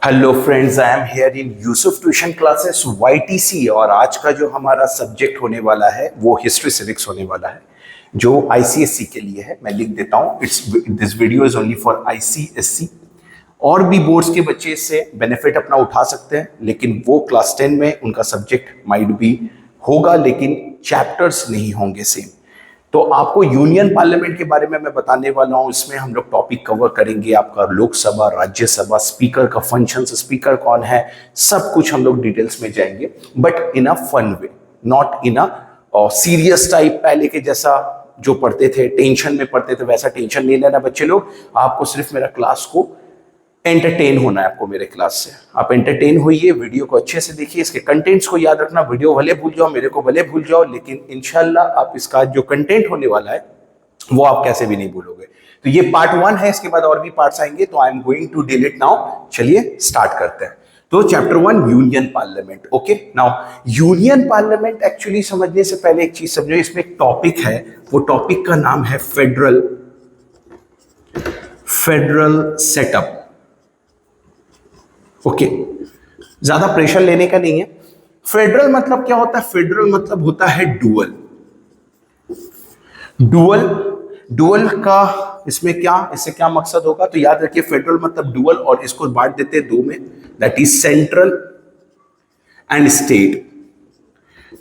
Hello friends, I am here in Yusuf tuition classes YTC। और आज का जो हमारा सब्जेक्ट होने वाला है वो हिस्ट्री सिविक्स होने वाला है, जो ICSE के लिए है। मैं लिख देता हूँ, this video is only for ICSE। और भी बोर्ड्स के बच्चे इससे बेनिफिट अपना उठा सकते हैं, लेकिन वो क्लास 10 में उनका सब्जेक्ट माइट भी होगा, लेकिन चैप्टर्स नहीं होंगे सेम। तो आपको यूनियन पार्लियामेंट के बारे में मैं बताने वाला हूं। इसमें हम लोग टॉपिक कवर करेंगे, आपका लोकसभा, राज्यसभा, स्पीकर का फंक्शंस, स्पीकर कौन है, सब कुछ हम लोग डिटेल्स में जाएंगे, but in a fun way, not in a serious type. पहले के जैसा जो पढ़ते थे, टेंशन में पढ़ते थे, वैसा टेंशन नहीं लेना बच्चे लोग। आपको सिर्फ मेरा क्लास को एंटरटेन होना है, आपको मेरे क्लास से। आप एंटरटेन होइए, वीडियो को अच्छे से देखिए, इसके कंटेंट्स को याद रखना। वीडियो भले भूल जाओ, मेरे को भले भूल जाओ, लेकिन इंशाल्लाह आप इसका जो कंटेंट होने वाला है वो आप कैसे भी नहीं भूलोगे। तो ये पार्ट 1 है, इसके बाद और भी पार्ट्स आएंगे, तो I am going to deal it now. चलिए स्टार्ट करते हैं। तो chapter 1 union parliament. Okay, now union parliament actually समझने से पहले एक चीज समझो, इसमें एक टॉपिक है, वो टॉपिक का नाम है फेडरल सेटअप। ओके, ज्यादा प्रेशर लेने का नहीं है। फेडरल मतलब क्या होता है? फेडरल मतलब होता है डुअल। डुअल का इसमें क्या, इससे क्या मकसद होगा? तो याद रखिए, फेडरल मतलब डुअल, और इसको बांट देते हैं दो में, that is central and state.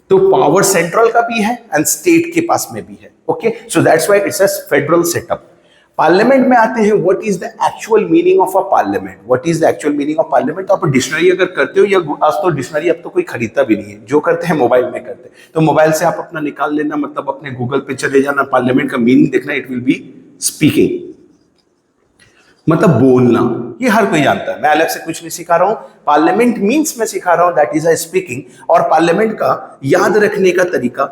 तो पावर सेंट्रल का भी है एंड स्टेट के पास में भी है। Okay, so that's why it's a federal setup. Parliament में आते हैं, what is the actual meaning of a parliament? What is the actual meaning of parliament? तो आप डिक्शनरी अगर करते हो, या आज तो डिक्शनरी अब तो कोई खरीदता भी नहीं है, जो करते हैं मोबाइल में करते हैं। तो मोबाइल से आप अपना निकाल लेना, मतलब अपने गूगल पे चले जाना, पार्लियामेंट का मीनिंग देखना, इट विल बी स्पीकिंग, मतलब बोलना। ये हर कोई जानता है, मैं अलग से कुछ नहीं सिखा रहा हूं। पार्लियामेंट मीन्स मैं सिखा रहा हूं, दैट इज अ स्पीकिंग। और पार्लियामेंट का याद रखने का तरीका,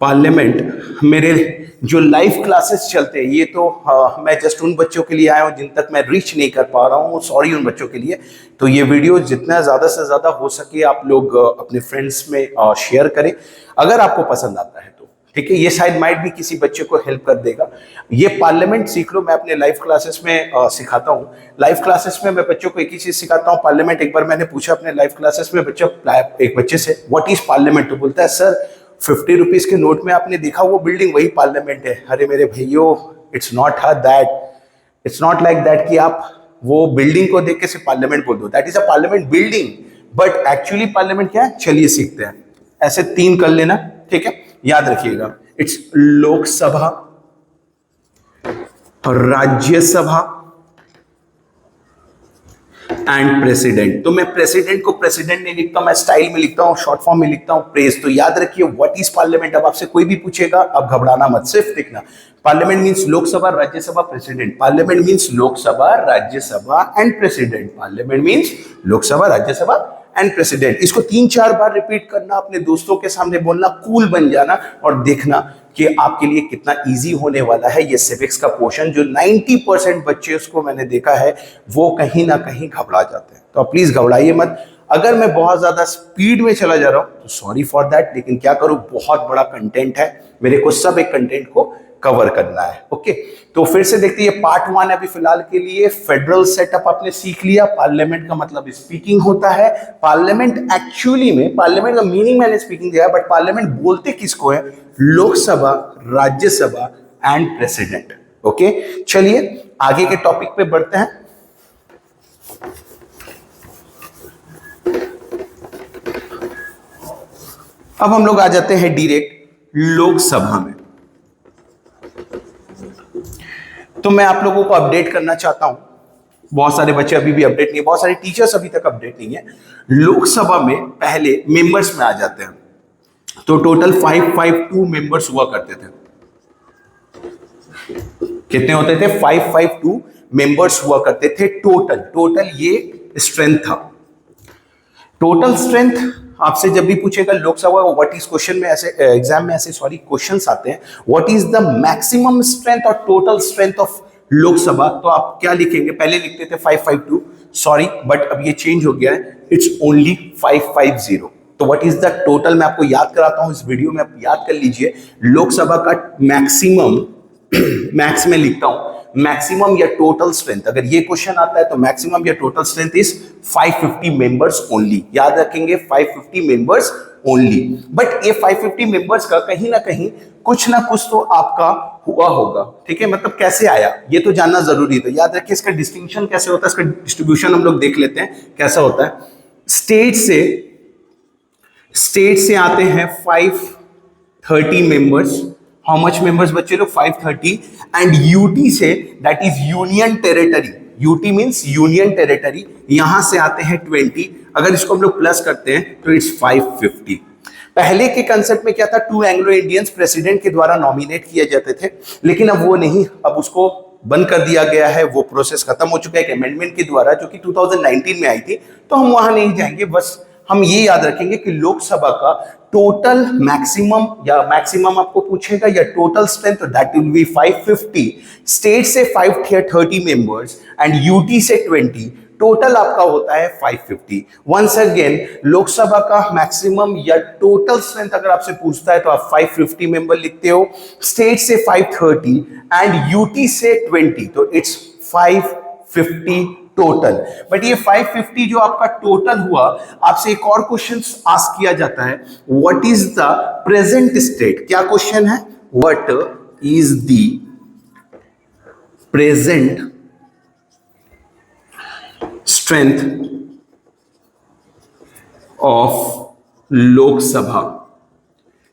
पार्लियामेंट मेरे जो लाइव क्लासेस चलते हैं, ये तो मैं जस्ट उन बच्चों के लिए आया हूं जिन तक मैं रीच नहीं कर पा रहा हूं, सॉरी उन बच्चों के लिए। तो ये वीडियो जितना ज्यादा से ज्यादा हो सके आप लोग अपने फ्रेंड्स में शेयर करें, अगर आपको पसंद आता है तो। ठीक है, ये शायद माइट भी किसी बच्चे को हेल्प कर देगा। ये पार्लियामेंट सीख लो, मैं अपने लाइव क्लासेस में सिखाता हूँ। लाइव क्लासेस में मैं बच्चों को एक ही चीज सिखाता हूँ, पार्लियामेंट। एक बार मैंने पूछा अपने लाइव क्लासेस में एक बच्चे से, व्हाट इज पार्लियामेंट? तो बोलता है, सर 50 रुपीज के नोट में आपने देखा वो बिल्डिंग, वही पार्लियामेंट है। अरे मेरे भाइयों, इट्स नॉट लाइक दैट कि आप वो बिल्डिंग को देख के सिर्फ पार्लियामेंट बोल दो, that is a parliament building. But actually parliament क्या है, चलिए सीखते हैं। ऐसे 3 कर लेना, ठीक है, याद रखिएगा। It's Lok Sabha, Rajya Sabha and president. तो मैं प्रेसिडेंट को प्रेसिडेंट नहीं लिखता हूं, मैं स्टाइल में लिखता हूं, शॉर्ट फॉर्म में लिखता हूं, प्रेस। तो याद रखिए, व्हाट इज पार्लियामेंट। अब आपसे कोई भी पूछेगा, अब घबराना मत, सिर्फ लिखना। Parliament means Lok Sabha, Rajya Sabha, president. Parliament means Lok Sabha, Rajya Sabha and president. Parliament means Lok Sabha, Rajya Sabha and president. इसको 3-4 बार रिपीट करना, अपने दोस्तों के सामने बोलना, कूल बन जाना, और देखना कि आपके लिए कितना इजी होने वाला है ये सिविक्स का पोर्शन। जो 90% बच्चे, उसको मैंने देखा है, वो कहीं ना कहीं घबरा जाते हैं। तो आप प्लीज घबराइए मत। अगर मैं बहुत ज्यादा स्पीड में चला जा रहा हूं तो सॉरी फॉर दैट, लेकिन क्या करूं, बहुत बड़ा कंटेंट है, मेरे को सब एक कंटेंट को कवर करना है। ओके, तो फिर से देखते हैं, पार्ट 1 अभी फिलहाल के लिए। फेडरल सेटअप आपने सीख लिया। पार्लियामेंट का मतलब स्पीकिंग होता है। पार्लियामेंट एक्चुअली में, पार्लियामेंट का मीनिंग मैंने स्पीकिंग दिया, बट पार्लियामेंट बोलते किसको है? Lok Sabha, Rajya Sabha and president. Okay, चलिए आगे के टॉपिक पे बढ़ते हैं। अब हम लोग आ जाते हैं डायरेक्ट लोकसभा में। तो मैं आप लोगों को अपडेट करना चाहता हूं, बहुत सारे बच्चे अभी भी अपडेट नहीं है, बहुत सारे टीचर्स अभी तक अपडेट नहीं है। लोकसभा में पहले मेंबर्स में आ जाते हैं, तो टोटल 552 मेंबर्स हुआ करते थे। कितने होते थे? 552 मेंबर्स हुआ करते थे टोटल ये स्ट्रेंथ था। टोटल स्ट्रेंथ आपसे जब भी पूछेगा लोकसभा, व्हाट इज क्वेश्चन में, ऐसे एग्जाम में ऐसे सॉरी क्वेश्चंस आते हैं, what is the maximum strength और टोटल स्ट्रेंथ ऑफ लोकसभा, तो आप क्या लिखेंगे? पहले लिखते थे 552, सॉरी, बट अब ये चेंज हो गया है, इट्स ओनली 550। तो व्हाट इज द टोटल, मैं आपको याद कराता हूं इस वीडियो में, आप याद कर लीजिए। लोकसभा का मैक्सिमम मैक्स में लिखता हूं, मैक्सिमम या टोटल स्ट्रेंथ, अगर ये क्वेश्चन आता है तो मैक्सिमम या total strength is 550 members only. याद रखेंगे 550 मेंबर्स ओनली। बट ये 550 मेंबर्स का कहीं ना कुछ तो आपका हुआ होगा, ठीक है, मतलब कैसे आया ये तो जानना जरूरी है। तो याद रखिए इसका डिस्टिंक्शन कैसे होता है, इसका डिस्ट्रीब्यूशन हम लोग देख लेते हैं कैसा होता है। स्टेट से आते हैं 530 मेंबर्स। हाउ मच मेंबर्स बच्चे लोग? 530। एंड यूटी से, that is union territory, UT means union territory, यहां से आते हैं 20। अगर इसको हम लोग प्लस करते हैं तो इट्स 550। पहले के कंसेप्ट में क्या था, 2 एंग्लो इंडियंस प्रेसिडेंट के द्वारा नॉमिनेट किए जाते थे, लेकिन अब वो नहीं, अब उसको बंद कर दिया गया है, वो प्रोसेस खत्म हो चुका है एक अमेंडमेंट के द्वारा जो कि 2019 में आई थी। तो हम वहां नहीं जाएंगे, बस हम ये याद रखेंगे कि लोकसभा का टोटल मैक्सिमम, या मैक्सिमम आपको पूछेगा या टोटल स्ट्रेंथ, तो दैट विल बी 550। स्टेट से 530 मेंबर्स एंड यूटी से 20, टोटल आपका होता है 550। वंस अगेन लोकसभा का मैक्सिमम या टोटल स्ट्रेंथ अगर आपसे पूछता है तो आप 550 मेंबर लिखते हो, स्टेट से 530 एंड यूटी से 20, तो इट्स 550 टोटल। बट ये 550 जो आपका टोटल हुआ, आपसे एक और क्वेश्चन आस्क किया जाता है, what is the present state. क्या क्वेश्चन है? What is the present strength of Lok Sabha.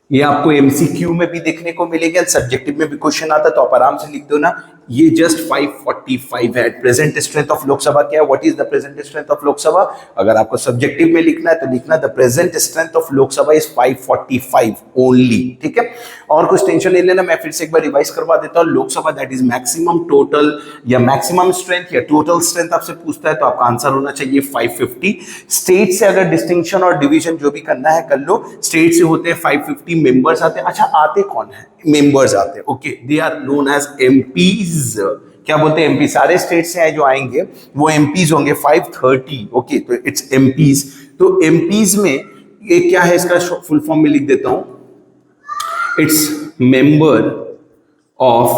ये आपको एमसीक्यू में भी देखने को मिलेगा, सब्जेक्टिव में भी क्वेश्चन आता है तो आप आराम से लिख दो ना, ये जस्ट 545 है। प्रेजेंट स्ट्रेंथ ऑफ लोकसभा क्या है? What is the present strength of Lok Sabha? अगर आपको सब्जेक्टिव में लिखना है तो लिखना the present strength of Lok Sabha is 545 only, ठीक है। और कुछ टेंशन नहीं लेना, मैं फिर से एक बार रिवाइज करवा देता हूं। Lok Sabha that is maximum total या मैक्सिमम स्ट्रेंथ या टोटल स्ट्रेंथ आपसे पूछता है तो आपका आंसर होना चाहिए 550। स्टेट से अगर डिस्टिंक्शन और डिवीजन जो भी करना है कर लो। स्टेट से होते हैं 550 मेंबर्स आते हैं। अच्छा, आते कौन है? मेंबर्स आते हैं, okay, they are known as MPs. क्या बोलते हैं? एमपी। सारे स्टेट से जो आएंगे वो एमपीज होंगे 530, ओके, तो इट्स एमपीज। तो एमपीज में ये क्या है, इसका फुल फॉर्म में लिख देता हूं, its member of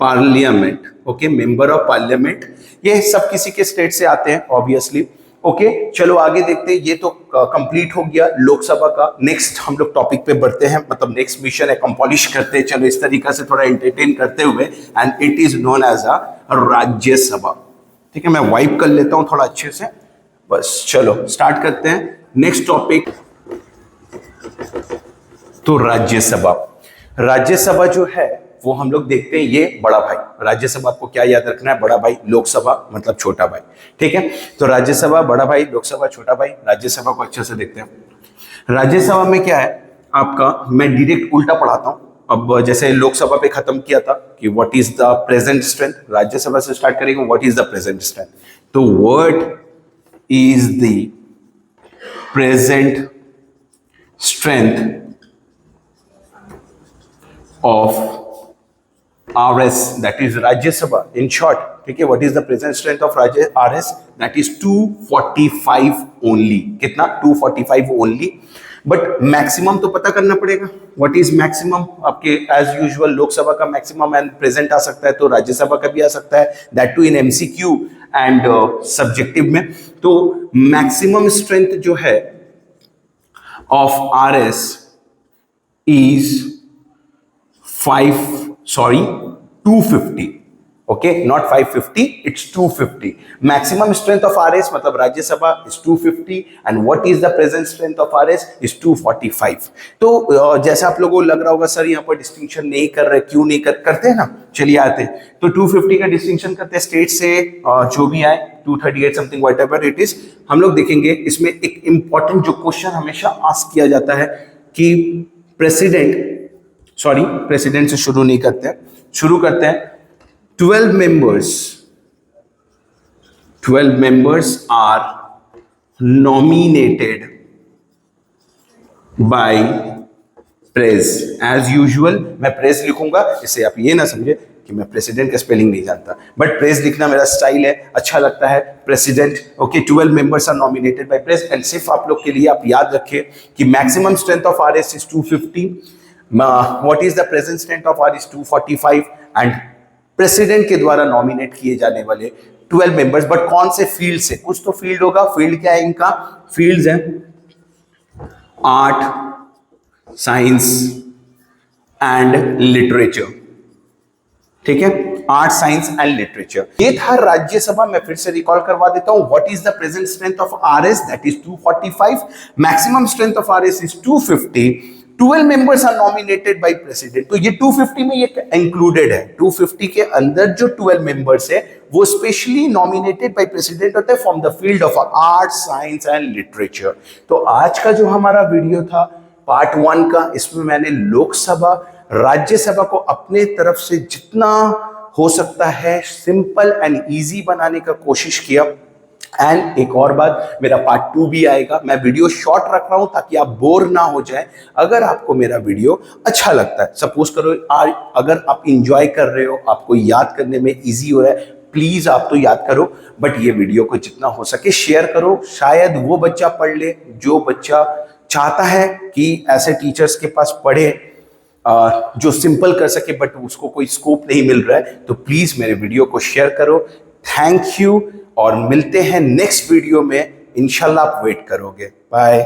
parliament, okay, member of parliament. ये सब किसी के स्टेट से आते हैं ऑब्वियसली, ओके। चलो आगे देखते हैं, ये तो कंप्लीट हो गया लोकसभा का। नेक्स्ट हम लोग टॉपिक पे बढ़ते हैं, मतलब नेक्स्ट मिशन एकम्प्लिश करते हैं, चलो इस तरीका से थोड़ा एंटरटेन करते हुए, and it is known as a Rajya Sabha, ठीक है। मैं वाइप कर लेता हूं थोड़ा अच्छे से, बस चलो स्टार्ट करते हैं नेक्स्ट टॉपिक। तो राज्यसभा जो है वो हम लोग देखते हैं, ये बड़ा भाई। राज्यसभा आपको क्या याद रखना है? बड़ा भाई। लोकसभा मतलब छोटा भाई, ठीक है। तो राज्यसभा बड़ा भाई, लोकसभा छोटा भाई। राज्यसभा को अच्छे से देखते हैं। राज्यसभा में क्या है आपका, मैं डायरेक्ट उल्टा पढ़ाता हूं। अब जैसे लोकसभा पे खत्म किया था कि what is the present strength, Rajya Sabha से स्टार्ट करेंगे what is the present strength. तो what is the present strength of RS, that is Rajya Sabha in short, ठीक है। what is the present strength of RS? that is 245 only। कितना? 245 only। But maximum तो पता करना पड़ेगा, what is maximum? आपके as usual Lok Sabha का maximum and present आ सकता है, तो राज्यसभा का भी आ सकता है, that too in MCQ and subjective में। तो मैक्सिमम स्ट्रेंथ जो है of RS is 250, okay, not 550, it's 250। maximum strength of RS मतलब Rajya Sabha is 250 and what is the present strength of RS is 245। तो जैसे आप लोगों को लग रहा होगा सर यहाँ पर डिस्टिंक्शन नहीं कर रहे, क्यों नहीं करते हैं ना, चलिए आते हैं। तो 250 का डिस्टिंक्शन करते हैं, स्टेट से जो भी आए 238 समथिंग व्हाटएवर इट इज। हम लोग देखेंगे इसमें एक इंपॉर्टेंट जो क्वेश्चन हमेशा आस्क किया जाता है कि प्रेसिडेंट से शुरू नहीं करते हैं, शुरू करते हैं 12 members are nominated by press। As usual मैं प्रेस लिखूंगा, इससे आप ये ना समझे कि मैं प्रेसिडेंट का स्पेलिंग नहीं जानता, बट प्रेस लिखना मेरा स्टाइल है, अच्छा लगता है। President, okay. 12 members are nominated by press and सिर्फ आप लोग के लिए आप याद रखें कि maximum strength of RS is 250। What is the present strength of R is 245 and president के द्वारा नॉमिनेट किए जाने वाले 12 मेंबर्स, बट कौन से फील्ड से? कुछ तो फील्ड होगा। फील्ड क्या है इनका? फील्ड्स हैं आर्ट, साइंस एंड लिटरेचर। ठीक है, आर्ट, साइंस एंड लिटरेचर। ये था राज्यसभा। मैं फिर से रिकॉल करवा देता हूं। What is the present strength of RS? That is 245। Maximum strength of RS is 250। 12 members are nominated by president. तो ये 250 में ये इंक्लूडेड है। 250 के अंदर जो 12 मेंबर्स है वो स्पेशली नॉमिनेटेड बाय प्रेसिडेंट होते हैं from the field of art, science and literature. तो आज का जो हमारा वीडियो था पार्ट 1 का, इसमें मैंने लोकसभा, राज्यसभा को अपने तरफ से जितना हो सकता है सिंपल एंड इजी बनाने का कोशिश किया। एंड एक और बात, मेरा पार्ट 2 भी आएगा। मैं वीडियो शॉर्ट रख रहा हूं ताकि आप बोर ना हो जाए। अगर आपको मेरा वीडियो अच्छा लगता है, सपोज करो अगर आप इंजॉय कर रहे हो, आपको याद करने में इजी हो रहा है, प्लीज आप तो याद करो, बट ये वीडियो को जितना हो सके शेयर करो। शायद वो बच्चा पढ़ ले जो बच्चा चाहता है कि ऐसे टीचर्स के पास पढ़े जो सिंपल कर सके, बट उसको कोई स्कोप नहीं मिल रहा है। तो प्लीज मेरे वीडियो को शेयर करो। थैंक यू, और मिलते हैं नेक्स्ट वीडियो में। इंशाल्लाह आप वेट करोगे। बाय।